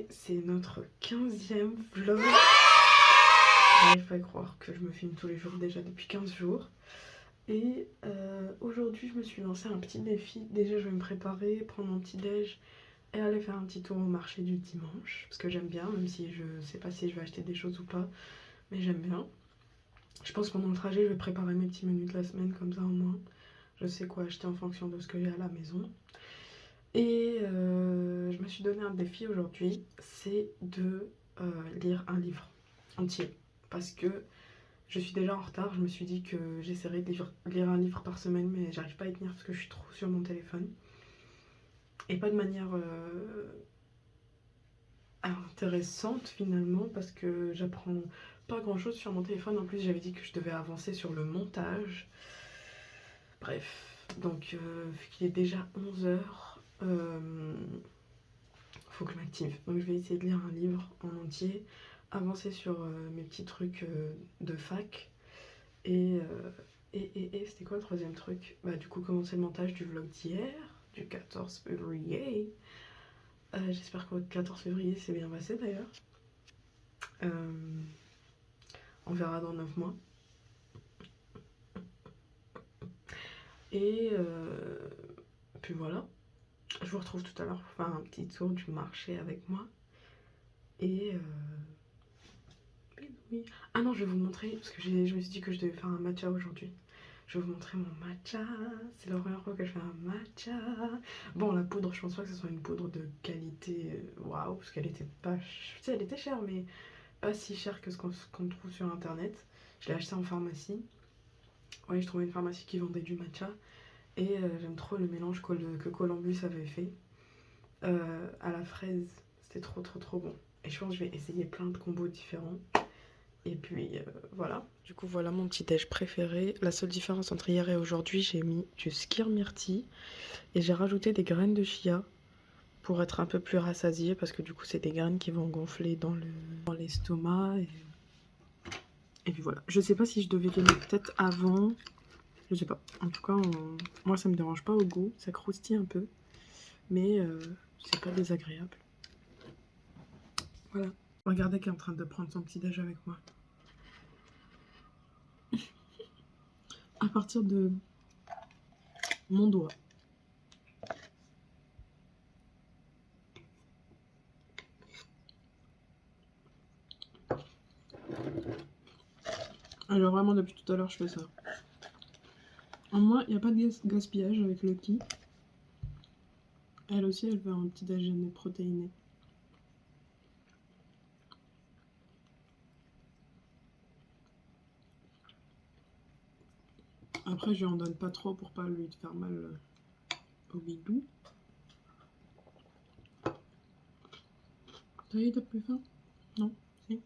Et c'est notre 15e vlog. J'arrive pas à croire que je me filme tous les jours déjà depuis 15 jours. Et aujourd'hui je me suis lancé un petit défi. Déjà je vais me préparer, prendre mon petit déj et aller faire un petit tour au marché du dimanche. Parce que j'aime bien, même si je sais pas si je vais acheter des choses ou pas. Mais j'aime bien. Je pense que pendant le trajet je vais préparer mes petits menus de la semaine, comme ça au moins je sais quoi acheter en fonction de ce que j'ai à la maison. Et je me suis donné un défi aujourd'hui, c'est de lire un livre entier. Parce que je suis déjà en retard, je me suis dit que j'essaierais de lire un livre par semaine, mais j'arrive pas à y tenir parce que je suis trop sur mon téléphone. Et pas de manière intéressante finalement, parce que j'apprends pas grand chose sur mon téléphone. En plus j'avais dit que je devais avancer sur le montage. Bref, donc vu qu'il est déjà 11h, faut que je m'active. Donc je vais essayer de lire un livre en entier, avancer sur mes petits trucs de fac. Et c'était quoi le troisième truc? Bah du coup commencer le montage du vlog d'hier, du 14 février. J'espère que votre 14 février s'est bien passé d'ailleurs. On verra dans 9 mois. Et puis voilà. Je vous retrouve tout à l'heure pour faire un petit tour du marché avec moi. Et oui. Ah non, je vais vous montrer, parce que je me suis dit que je devais faire un matcha aujourd'hui. Je vais vous montrer mon matcha. C'est la première fois que je fais un matcha. Bon, la poudre, je pense pas que ce soit une poudre de qualité waouh, parce qu'elle était pas... Tu sais, elle était chère, mais pas si chère que ce qu'on trouve sur internet. Je l'ai acheté en pharmacie. Ouais, je trouvais une pharmacie qui vendait du matcha. Et j'aime trop le mélange que Columbus avait fait à la fraise. C'était trop bon. Et je pense que je vais essayer plein de combos différents. Et puis voilà. Du coup voilà mon petit déj préféré. La seule différence entre hier et aujourd'hui, j'ai mis du skyr myrtille et j'ai rajouté des graines de chia pour être un peu plus rassasiée, parce que du coup c'est des graines qui vont gonfler dans l'estomac. Et puis voilà. Je sais pas si je devais les mettre peut-être avant. Je sais pas. En tout cas, moi ça me dérange pas au goût. Ça croustille un peu. Mais c'est pas désagréable. Voilà. Regardez qui est en train de prendre son petit déj avec moi. À partir de mon doigt. Alors vraiment depuis tout à l'heure je fais ça. En moi il n'y a pas de gaspillage avec Lucky. Elle aussi elle veut un petit déjeuner protéiné. Après je lui en donne pas trop pour pas lui faire mal au bidou. Ça y est, t'as plus faim? Non? Si?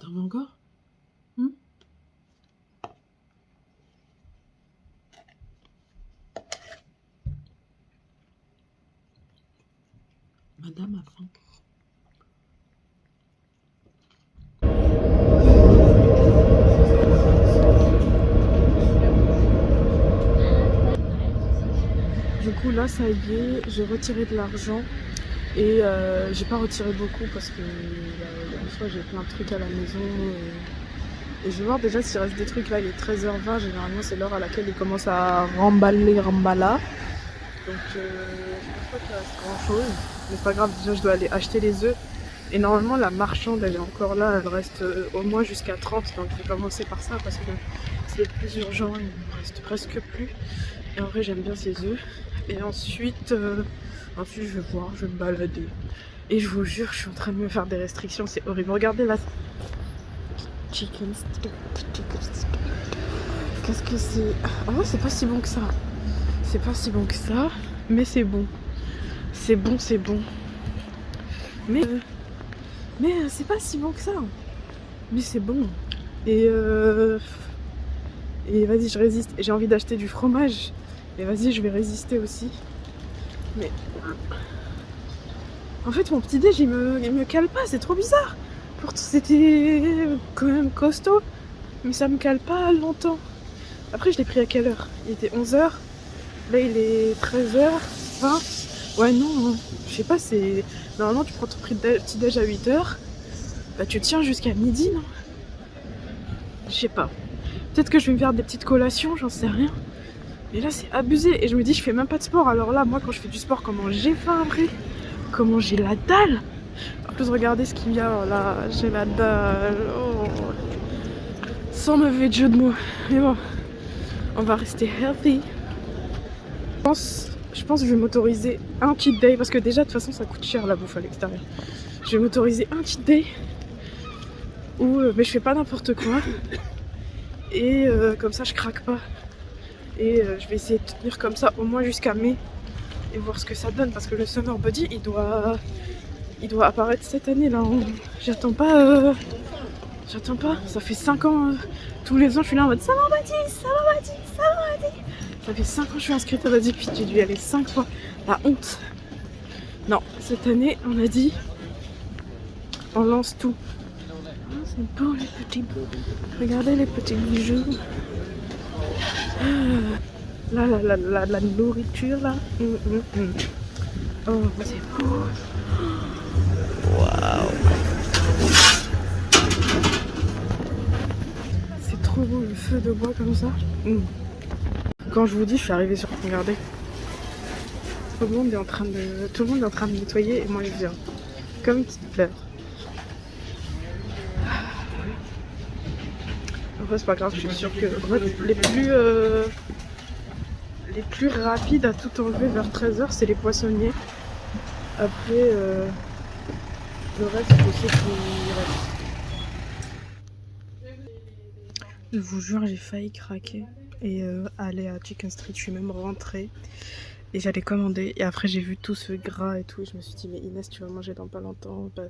T'en veux encore? Madame a faim. Du coup là ça y est, j'ai retiré de l'argent et j'ai pas retiré beaucoup parce que une fois j'ai plein de trucs à la maison et je vais voir déjà s'il reste des trucs. Là il est 13h20, généralement c'est l'heure à laquelle ils commencent à remballa. Donc je pense pas qu'il reste grand chose, mais c'est pas grave, déjà je dois aller acheter les œufs. Et normalement la marchande elle est encore là, elle reste au moins jusqu'à 30, donc je vais commencer par ça parce que c'est le plus urgent, il me reste presque plus. Et en vrai j'aime bien ces œufs. Et ensuite je vais voir, je vais me balader. Et je vous jure, je suis en train de me faire des restrictions, c'est horrible. Regardez là. Chicken stick. Qu'est-ce que c'est? En vrai c'est pas si bon que ça. C'est pas si bon que ça, mais c'est bon. C'est bon, c'est bon. Mais c'est pas si bon que ça. Mais c'est bon. Et Et vas-y, je résiste. Et j'ai envie d'acheter du fromage. Et vas-y, je vais résister aussi. Mais en fait, mon petit déj, il me cale pas. C'est trop bizarre. Pourtant, c'était quand même costaud. Mais ça me cale pas longtemps. Après, je l'ai pris à quelle heure? Il était 11h. Là, il est 13h20. Ouais, non, je sais pas, c'est... Normalement, tu prends ton petit déj à 8h. Bah, tu tiens jusqu'à midi, non? Je sais pas. Peut-être que je vais me faire des petites collations, j'en sais rien. Mais là, c'est abusé. Et je me dis, je fais même pas de sport. Alors là, moi, quand je fais du sport, comment j'ai faim après? Comment j'ai la dalle? En plus, regardez ce qu'il y a là. J'ai la dalle. Oh. Sans mauvais jeu de mots. Mais bon, on va rester healthy. Je pense que je vais m'autoriser un cheat day. Parce que déjà, de toute façon, ça coûte cher la bouffe à l'extérieur. Je vais m'autoriser un cheat day où mais je fais pas n'importe quoi. Et comme ça, je craque pas. Et je vais essayer de tenir comme ça au moins jusqu'à mai. Et voir ce que ça donne. Parce que le Summer Body, il doit apparaître cette année là. J'attends pas. J'attends pas. Ça fait 5 ans. Tous les ans, je suis là en mode Summer Body, Summer Body, Summer Body. Ça fait 5 ans que je suis inscrite à Body, puis j'ai dû y aller 5 fois. La honte. Non, cette année, on a dit on lance tout. Oh, c'est beau les petits. Regardez les petits bijoux. Là, la nourriture là. Oh, c'est beau. Waouh. C'est trop beau le feu de bois comme ça. Quand je vous dis, je suis arrivée sur. Regardez. Tout le monde est en train de nettoyer et moi je viens. Comme une petite fleur. Après c'est pas grave, je suis sûre que en fait, les plus rapides à tout enlever vers 13h c'est les poissonniers. Après le reste je sais qu'il reste. Je vous jure j'ai failli craquer et aller à Chicken Street, je suis même rentrée. Et j'allais commander et après j'ai vu tout ce gras et tout et je me suis dit mais Inès tu vas manger dans pas longtemps, bah,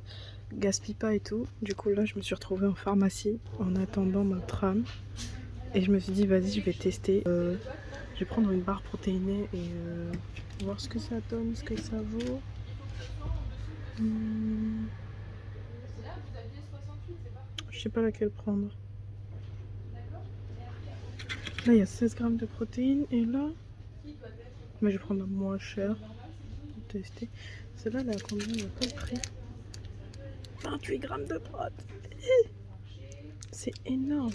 gaspille pas et tout. Du coup là je me suis retrouvée en pharmacie en attendant ma tram et je me suis dit vas-y je vais tester. Je vais prendre une barre protéinée et voir ce que ça donne, ce que ça vaut. Je sais pas laquelle prendre. Là il y a 16 grammes de protéines et là... Mais je vais prendre la moins chère pour tester. Celle-là, elle est à combien? Il n'y a pas le prix. 28 grammes de prot. C'est énorme.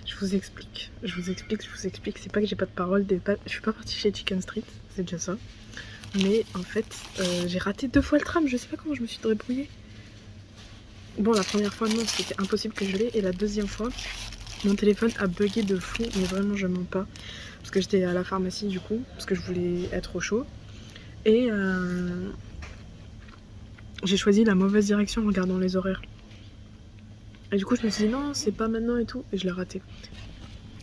Je vous explique. C'est pas que j'ai pas de parole. Je suis pas partie chez Chicken Street. C'est déjà ça. Mais en fait, j'ai raté 2 fois le tram. Je sais pas comment je me suis débrouillée. Bon, la première fois, non, c'était impossible que je l'ai. Et la deuxième fois, mon téléphone a bugué de fou. Mais vraiment, je mens pas. Parce que j'étais à la pharmacie, du coup. Parce que je voulais être au chaud. Et j'ai choisi la mauvaise direction en regardant les horaires. Et du coup, je me suis dit, non, c'est pas maintenant et tout. Et je l'ai raté.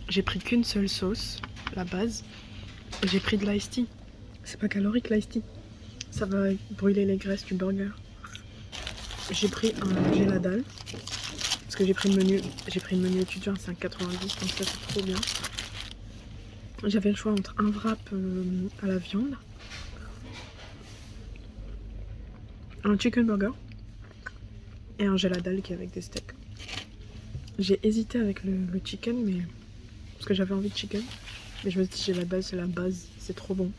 J'ai pris qu'une seule sauce, la base. Et j'ai pris de l'ice tea. C'est pas calorique, l'ice tea. Ça va brûler les graisses du burger. J'ai pris un Géladal parce que j'ai pris le menu étudiant à 5,90, donc ça c'est trop bien. J'avais le choix entre un wrap à la viande, un chicken burger et un Géladal qui est avec des steaks. J'ai hésité avec le chicken, mais parce que j'avais envie de chicken, mais je me suis dit Géladal c'est la base, c'est trop bon.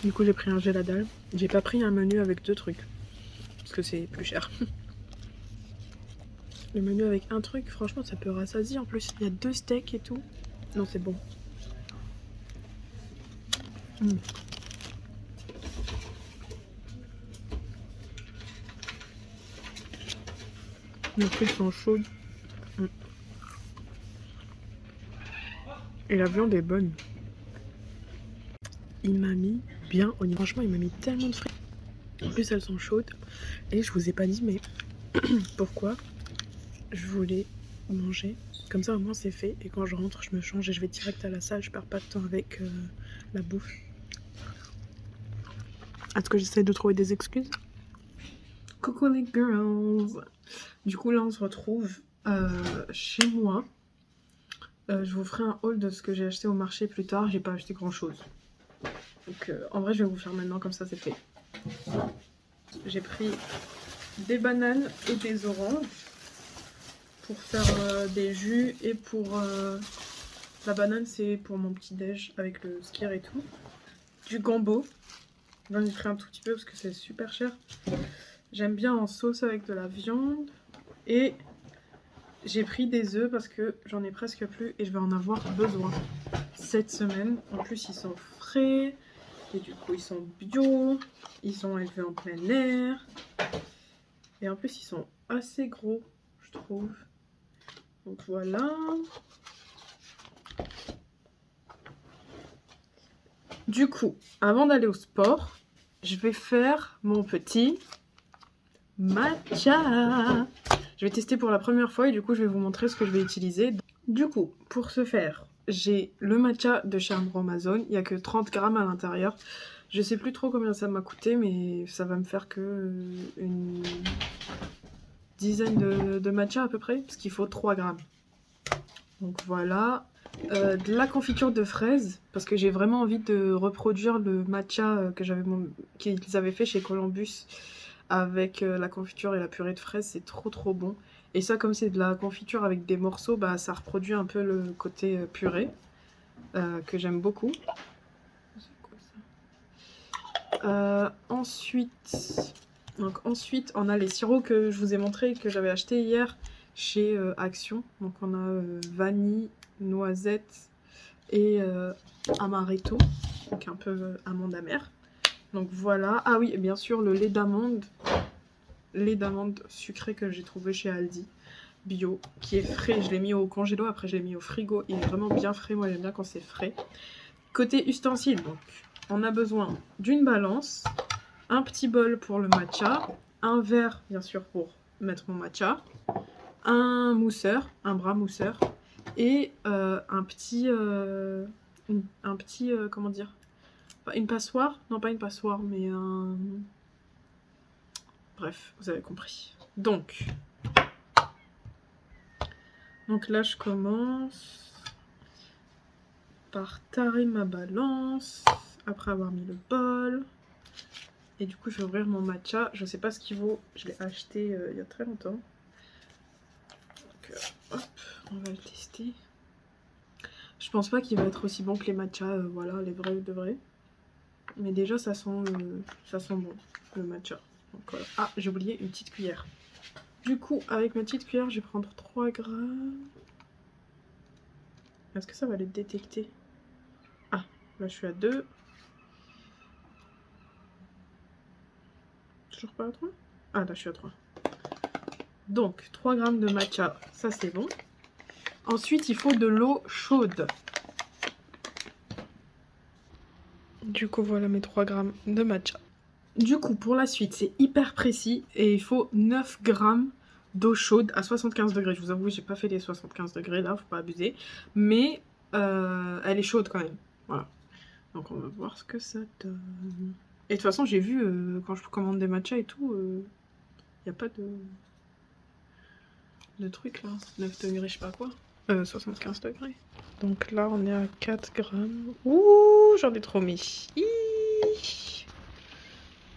Du coup j'ai pris un Géladal. J'ai pas pris un menu avec 2 trucs parce que c'est plus cher. Le menu avec un truc, franchement ça peut rassasier. En plus il y a 2 steaks et tout. Non c'est bon. Les frites sont chaudes. Et la viande est bonne. Il m'a mis bien au niveau. Franchement il m'a mis tellement de frites. En plus elles sont chaudes. Et je vous ai pas dit mais pourquoi je voulais manger. Comme ça au moins c'est fait. Et quand je rentre je me change et je vais direct à la salle. Je perds pas de temps avec la bouffe. Est-ce que j'essaie de trouver des excuses? Coucou les girls. Du coup là on se retrouve chez moi. Je vous ferai un haul de ce que j'ai acheté au marché plus tard. J'ai pas acheté grand chose. Donc en vrai je vais vous faire maintenant, comme ça c'est fait. J'ai pris des bananes et des oranges pour faire des jus, et pour la banane c'est pour mon petit déj avec le skyr et tout. Du gombo, j'en ai pris un tout petit peu parce que c'est super cher. J'aime bien en sauce avec de la viande. Et j'ai pris des œufs parce que j'en ai presque plus et je vais en avoir besoin cette semaine. En plus ils sont frais et du coup ils sont bio, ils sont élevés en plein air et en plus ils sont assez gros je trouve. Donc voilà. Du coup, avant d'aller au sport, je vais faire mon petit matcha. Je vais tester pour la première fois et du coup je vais vous montrer ce que je vais utiliser. Du coup, pour ce faire, j'ai le matcha de chez Amazon. Il n'y a que 30 grammes à l'intérieur. Je sais plus trop combien ça m'a coûté, mais ça va me faire que une dizaine de matcha à peu près, parce qu'il faut 3 grammes. Donc voilà. De la confiture de fraises, parce que j'ai vraiment envie de reproduire le matcha qu'ils avaient fait chez Columbus avec la confiture et la purée de fraises. C'est trop bon. Et ça, comme c'est de la confiture avec des morceaux, bah ça reproduit un peu le côté purée que j'aime beaucoup. Ensuite, on a les sirops que je vous ai montré, que j'avais acheté hier chez Action. Donc on a vanille, noisette et amaretto, donc un peu amande amère. Donc voilà. Ah oui, et bien sûr le lait d'amande sucré que j'ai trouvé chez Aldi, bio, qui est frais. Je l'ai mis au congélo, après je l'ai mis au frigo. Il est vraiment bien frais, moi j'aime bien quand c'est frais. Côté ustensiles, donc on a besoin d'une balance, un petit bol pour le matcha, un verre bien sûr pour mettre mon matcha, un mousseur, un bras mousseur, et un petit comment dire, une passoire, non pas une passoire mais un... Bref, vous avez compris. Donc là je commence par tarer ma balance après avoir mis le bol. Et du coup je vais ouvrir mon matcha. Je sais pas ce qu'il vaut, je l'ai acheté il y a très longtemps. Donc hop, on va le tester. Je pense pas qu'il va être aussi bon que les matchas, voilà, les vrais de vrais. Mais déjà ça sent bon, le matcha. Donc, voilà. Ah, j'ai oublié une petite cuillère. Du coup, avec ma petite cuillère, je vais prendre 3 grammes. Est-ce que ça va les détecter? Ah, là je suis à 2. Toujours pas à 3? Ah, là je suis à 3. Donc, 3 grammes de matcha, ça c'est bon. Ensuite, il faut de l'eau chaude. Du coup, voilà mes 3 grammes de matcha. Du coup, pour la suite, c'est hyper précis et il faut 9 grammes d'eau chaude à 75 degrés. Je vous avoue, j'ai pas fait les 75 degrés là, faut pas abuser. Mais elle est chaude quand même. Voilà. Donc on va voir ce que ça donne. Et de toute façon, j'ai vu quand je commande des matchas et tout, il n'y a pas de truc là. 9 degrés, je sais pas quoi. 75 degrés. Donc là, on est à 4 grammes. Ouh, j'en ai trop mis.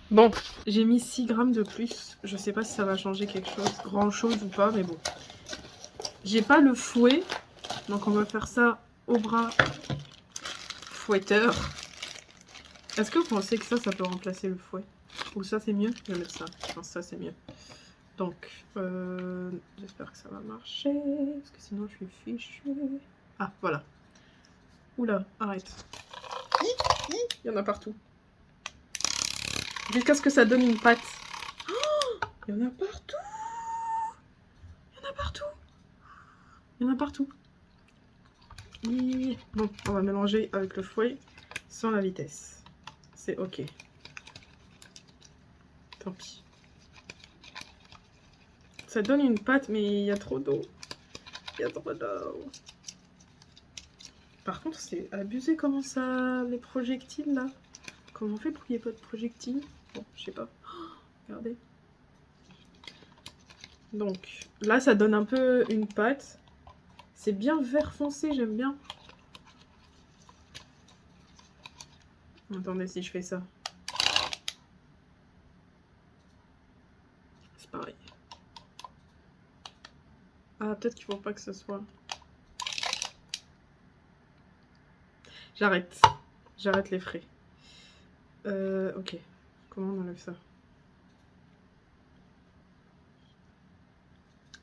Bon, j'ai mis 6 grammes de plus. Je sais pas si ça va changer quelque chose, grand chose ou pas, mais bon. J'ai pas le fouet, donc on va faire ça au bras fouetteur. Est-ce que vous pensez que ça peut remplacer le fouet? Ou ça c'est mieux? Je vais mettre ça. Je pense que ça c'est mieux. Donc, j'espère que ça va marcher, parce que sinon je suis fichue. Ah, voilà. Oula, arrête. Il y en a partout. Jusqu'à ce que ça donne une pâte. Oh, il y en a partout. Il y en a partout. Il y en a partout. Bon, on va mélanger avec le fouet sans la vitesse. C'est ok. Tant pis. Ça donne une pâte, mais il y a trop d'eau. Il y a trop d'eau. Par contre, c'est abusé comment ça... les projectiles là. Comment on fait pour qu'il n'y ait pas de projectile? Bon, je sais pas. Oh, regardez. Donc là, ça donne un peu une pâte. C'est bien vert foncé, j'aime bien. Attendez, si je fais ça. C'est pareil. Ah, peut-être qu'il faut pas que ce soit... J'arrête. J'arrête les frais. Ok. Comment on enlève ça?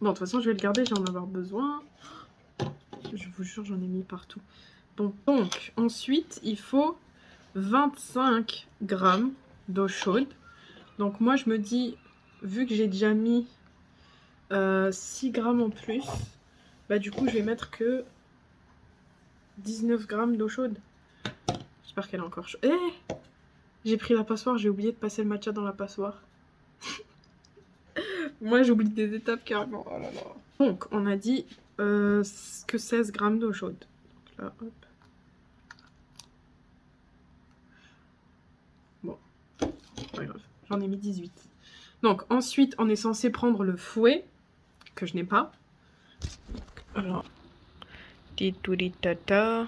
Bon, de toute façon, je vais le garder, j'en avoir besoin. Je vous jure, j'en ai mis partout. Bon, donc, ensuite, il faut 25 grammes d'eau chaude. Donc, moi, je me dis, vu que j'ai déjà mis 6 grammes en plus, bah, du coup, je vais mettre que 19 grammes d'eau chaude. J'espère qu'elle est encore chaude. Eh! J'ai pris la passoire, j'ai oublié de passer le matcha dans la passoire. Moi, j'oublie des étapes carrément. Oh là là. Donc, on a dit que 16 grammes d'eau chaude. Donc là, hop. Bon, pas grave. J'en ai mis 18. Donc, ensuite, on est censé prendre le fouet, que je n'ai pas. Alors, tata.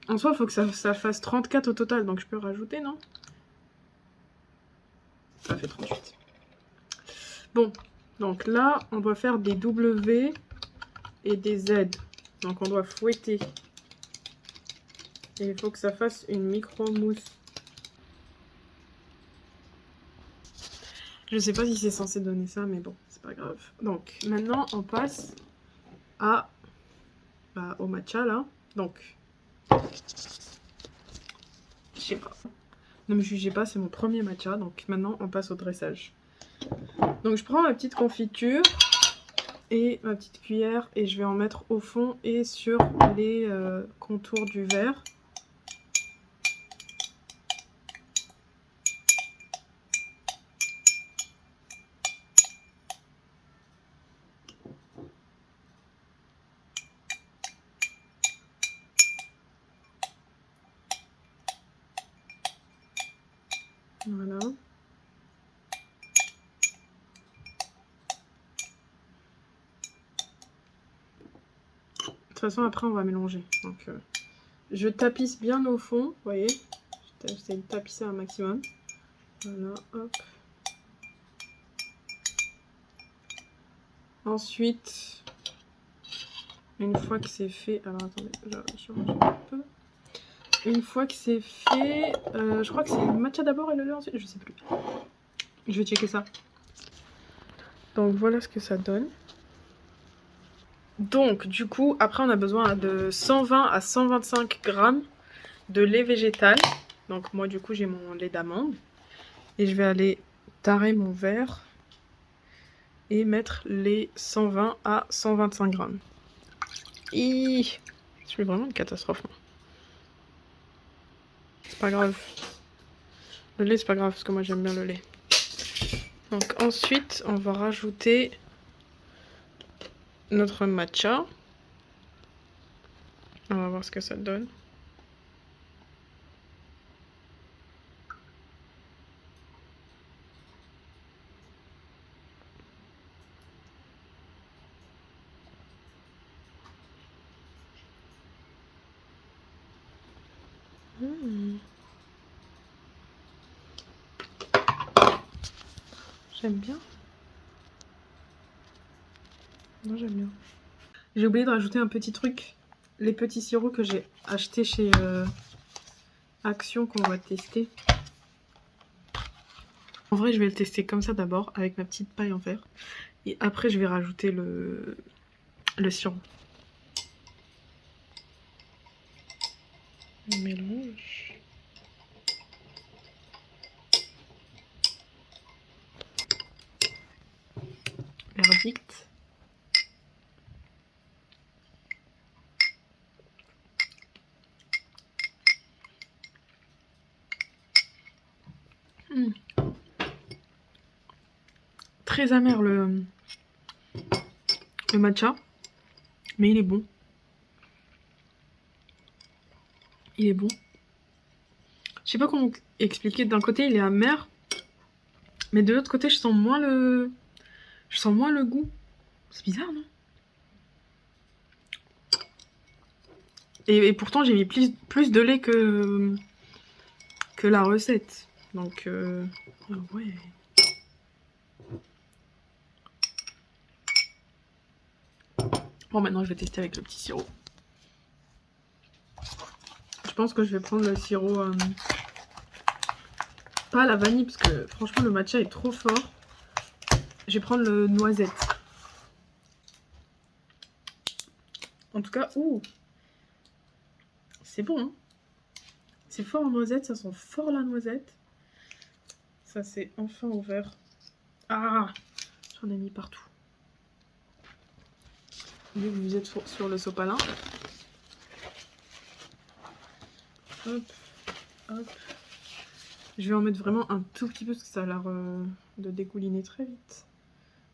En soi, il faut que ça fasse 34 au total, donc je peux rajouter, non? Ça fait 38. Bon, donc là, on doit faire des W et des Z. Donc on doit fouetter. Et il faut que ça fasse une micro-mousse. Je sais pas si c'est censé donner ça, mais bon, c'est pas grave. Donc maintenant, on passe au matcha, là. Donc, je sais pas. Ne me jugez pas, c'est mon premier matcha. Donc maintenant, on passe au dressage. Donc je prends ma petite confiture et ma petite cuillère et je vais en mettre au fond et sur les contours du verre. Voilà. De toute façon, après, on va mélanger. Donc, je tapisse bien au fond, vous voyez. J'essaie de tapisser un maximum. Voilà, hop. Ensuite, une fois que c'est fait... Alors, attendez, je range un peu. Une fois que c'est fait... je crois que c'est le matcha d'abord et le lait ensuite. Je sais plus. Je vais checker ça. Donc, voilà ce que ça donne. Donc, du coup, après, on a besoin de 120 à 125 grammes de lait végétal. Donc, moi, du coup, j'ai mon lait d'amande. Et je vais aller tarer mon verre et mettre les 120 à 125 grammes. Je suis vraiment une catastrophe. C'est pas grave. Le lait, c'est pas grave, parce que moi, j'aime bien le lait. Donc, ensuite, on va rajouter notre matcha. On va voir ce que ça donne. J'aime bien. Non, j'aime bien. J'ai oublié de rajouter un petit truc. Les petits sirops que j'ai achetés chez Action qu'on va tester. En vrai, je vais le tester comme ça d'abord, avec ma petite paille en verre. Et après, je vais rajouter le sirop. On mélange. Verdict. Très amer le matcha, mais il est bon. Il est bon. Je sais pas comment expliquer. D'un côté, il est amer. Mais de l'autre côté, je sens moins le goût. C'est bizarre, non? Et pourtant, j'ai mis plus de lait que la recette. Donc, ah ouais. Bon, maintenant, je vais tester avec le petit sirop. Je pense que je vais prendre le sirop... pas la vanille, parce que franchement, le matcha est trop fort. Je vais prendre le noisette. En tout cas, ouh, c'est bon, hein. C'est fort en noisette, ça sent fort la noisette. Ça c'est enfin ouvert. Ah, j'en ai mis partout. Vu que vous êtes sur le sopalin. Hop, hop. Je vais en mettre vraiment un tout petit peu parce que ça a l'air de dégouliner très vite.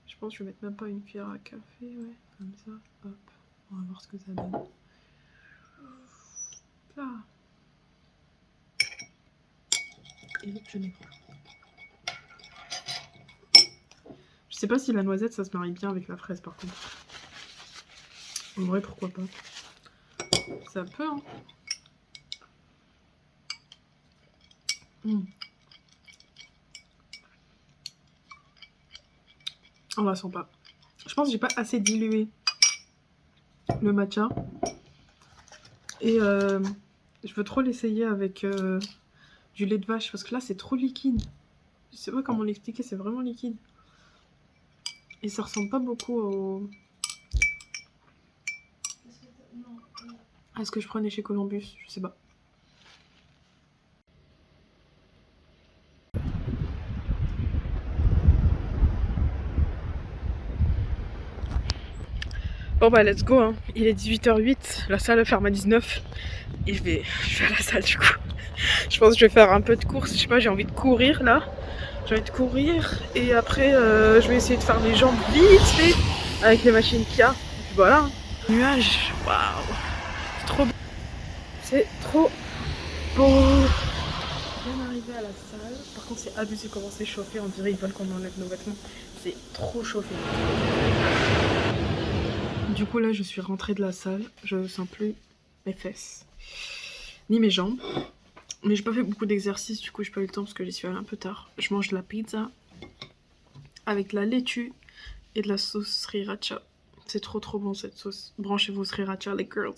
Je pense que je vais mettre même pas une cuillère à café, ouais, comme ça. Hop, on va voir ce que ça donne. Là. Et je n'ai pas. Je sais pas si la noisette ça se marie bien avec la fraise par contre. En vrai, pourquoi pas. Ça peut, hein. On la sent pas. Je pense que j'ai pas assez dilué le matcha. Et je veux trop l'essayer avec du lait de vache parce que là c'est trop liquide. Je sais pas comment l'expliquer, c'est vraiment liquide. Et ça ressemble pas beaucoup au... à ce que je prenais chez Columbus, je sais pas. Bon bah let's go, hein. Il est 18h08, la salle ferme à 19 et je vais à la salle du coup. Je pense que je vais faire un peu de course, je sais pas, j'ai envie de courir là. J'ai envie de courir et après je vais essayer de faire les jambes vite fait avec les machines qu'il y a. Et puis voilà, hein. Nuages, waouh, c'est trop beau. C'est trop beau. Je viens d'arriver à la salle, par contre c'est abusé comment c'est chauffé, on dirait qu'ils veulent qu'on enlève nos vêtements. C'est trop chauffé. Du coup là je suis rentrée de la salle, je sens plus mes fesses, ni mes jambes. Mais j'ai pas fait beaucoup d'exercices, du coup j'ai pas eu le temps parce que j'y suis allée un peu tard. Je mange de la pizza avec de la laitue et de la sauce sriracha. C'est trop bon cette sauce. Branchez-vous sriracha les girls.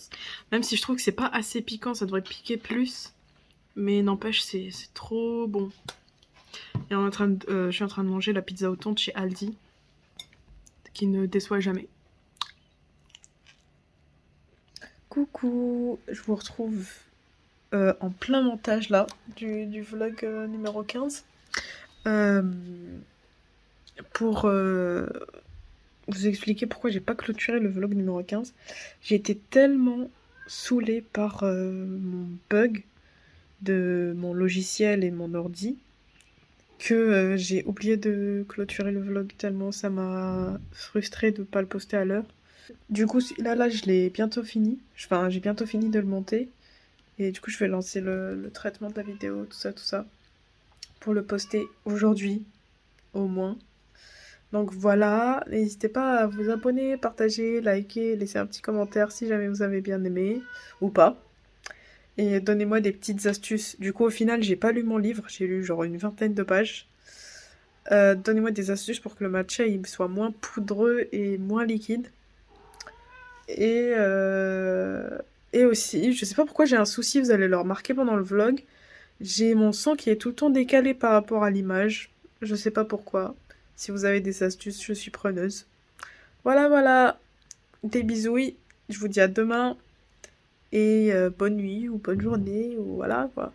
Même si je trouve que c'est pas assez piquant, ça devrait piquer plus. Mais n'empêche c'est trop bon. Et je suis en train de manger la pizza au thon de chez Aldi. Qui ne déçoit jamais. Coucou, je vous retrouve en plein montage là du vlog numéro 15 pour vous expliquer pourquoi j'ai pas clôturé le vlog numéro 15. J'ai été tellement saoulée par mon bug de mon logiciel et mon ordi que j'ai oublié de clôturer le vlog tellement ça m'a frustrée de pas le poster à l'heure. Du coup là je l'ai bientôt fini, enfin j'ai bientôt fini de le monter. Et du coup, je vais lancer le traitement de la vidéo, tout ça, pour le poster aujourd'hui, au moins. Donc voilà, n'hésitez pas à vous abonner, partager, liker, laisser un petit commentaire si jamais vous avez bien aimé, ou pas. Et donnez-moi des petites astuces. Du coup, au final, j'ai pas lu mon livre, j'ai lu genre une vingtaine de pages. Donnez-moi des astuces pour que le matcha il soit moins poudreux et moins liquide. Et aussi, je sais pas pourquoi j'ai un souci, vous allez le remarquer pendant le vlog. J'ai mon son qui est tout le temps décalé par rapport à l'image. Je sais pas pourquoi. Si vous avez des astuces, je suis preneuse. Voilà. Des bisous. Je vous dis à demain. Et bonne nuit ou bonne journée ou voilà quoi.